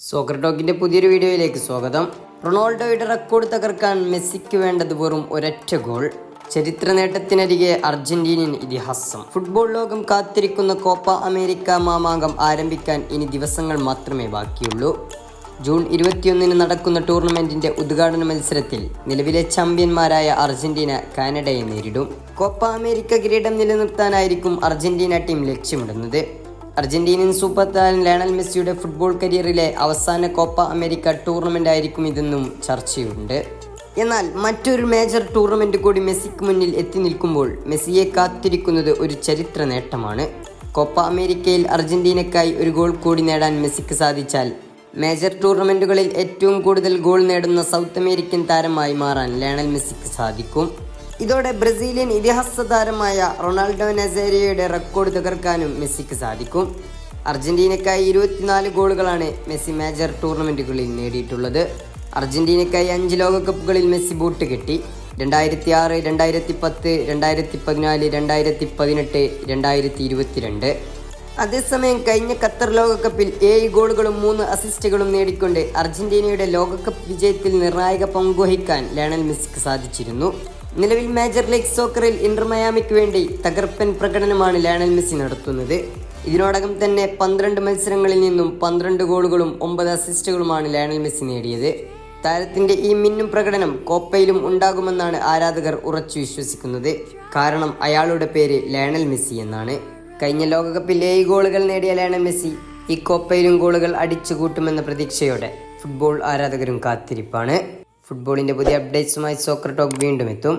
Soccer ടോക്കിന്റെ പുതിയൊരു വീഡിയോയിലേക്ക് സ്വാഗതം. റൊണാൾഡോയുടെ റെക്കോർഡ് തകർക്കാൻ മെസ്സിക്ക് വേണ്ടത് വെറും ഒരൊറ്റ ഗോൾ. ചരിത്ര നേട്ടത്തിനരികെ അർജന്റീനിയൻ ഇതിഹാസം. ഫുട്ബോൾ ലോകം കാത്തിരിക്കുന്ന കോപ്പ അമേരിക്ക മാമാങ്കം ആരംഭിക്കാൻ ഇനി ദിവസങ്ങൾ മാത്രമേ ബാക്കിയുള്ളൂ. ജൂൺ 21 നടക്കുന്ന ടൂർണമെന്റിന്റെ ഉദ്ഘാടന മത്സരത്തിൽ നിലവിലെ ചാമ്പ്യന്മാരായ അർജന്റീന കാനഡയെ നേരിടും. കോപ്പ അമേരിക്ക കിരീടം നിലനിർത്താനായിരിക്കും അർജന്റീന ടീം ലക്ഷ്യമിടുന്നത്. അർജന്റീനിയൻ സൂപ്പർ താരം ലയണൽ മെസ്സിയുടെ ഫുട്ബോൾ കരിയറിലെ അവസാന കോപ്പ അമേരിക്ക ടൂർണമെന്റ് ആയിരിക്കും ഇതെന്നും ചർച്ചയുണ്ട്. എന്നാൽ മറ്റൊരു മേജർ ടൂർണമെന്റ് കൂടി മെസ്സിക്ക് മുന്നിൽ എത്തി നിൽക്കുമ്പോൾ മെസ്സിയെ കാത്തിരിക്കുന്നത് ഒരു ചരിത്ര നേട്ടമാണ്. കോപ്പ അമേരിക്കയിൽ അർജന്റീനയ്ക്കായി ഒരു ഗോൾ കൂടി നേടാൻ മെസ്സിക്ക് സാധിച്ചാൽ മേജർ ടൂർണമെന്റുകളിൽ ഏറ്റവും കൂടുതൽ ഗോൾ നേടുന്ന സൗത്ത് അമേരിക്കൻ താരമായി മാറാൻ ലയണൽ മെസ്സിക്ക് സാധിക്കും. ഇതോടെ ബ്രസീലിയൻ ഇതിഹാസ താരമായ റൊണാൾഡോ നസാരിയോയുടെ റെക്കോർഡ് തകർക്കാനും മെസ്സിക്ക് സാധിക്കും. അർജന്റീനയ്ക്കായി 24 ഗോളുകളാണ് മെസ്സി മേജർ ടൂർണമെന്റുകളിൽ നേടിയിട്ടുള്ളത്. അർജന്റീനയ്ക്കായി 5 ലോകകപ്പുകളിൽ മെസ്സി ബൂട്ട് കെട്ടി. 2006, 2010, 2014, 2018, 2022. അതേസമയം കഴിഞ്ഞ ഖത്തർ ലോകകപ്പിൽ 7 ഗോളുകളും 3 അസിസ്റ്റുകളും നേടിക്കൊണ്ട് അർജന്റീനയുടെ ലോകകപ്പ് വിജയത്തിൽ നിർണായക പങ്കുവഹിക്കാൻ ലയണൽ മെസ്സിക്ക് സാധിച്ചിരുന്നു. നിലവിൽ മേജർ ലീഗ് സോക്കറിൽ ഇന്റർ മയാമിക്ക് വേണ്ടി തകർപ്പൻ പ്രകടനമാണ് ലയണൽ മെസ്സി നടത്തുന്നത്. ഇതിനോടകം തന്നെ 12 മത്സരങ്ങളിൽ നിന്നും 12 ഗോളുകളും 9 അസിസ്റ്റുകളുമാണ് ലയണൽ മെസ്സി നേടിയത്. താരത്തിന്റെ ഈ മിന്നും പ്രകടനം കോപ്പയിലും ഉണ്ടാകുമെന്നാണ് ആരാധകർ ഉറച്ചു വിശ്വസിക്കുന്നത്. കാരണം അയാളുടെ പേര് ലയണൽ മെസ്സി എന്നാണ്. കഴിഞ്ഞ ലോകകപ്പിൽ 7 ഗോളുകൾ നേടിയ ലയണൽ മെസ്സി ഈ കോപ്പയിലും ഗോളുകൾ അടിച്ചു കൂട്ടുമെന്ന പ്രതീക്ഷയോടെ ഫുട്ബോൾ ആരാധകരും കാത്തിരിപ്പാണ്. ഫുട്ബോളിന്റെ പുതിയ അപ്ഡേറ്റ്സുമായി സോക്കർ ടോക്ക് വീണ്ടും എത്തും.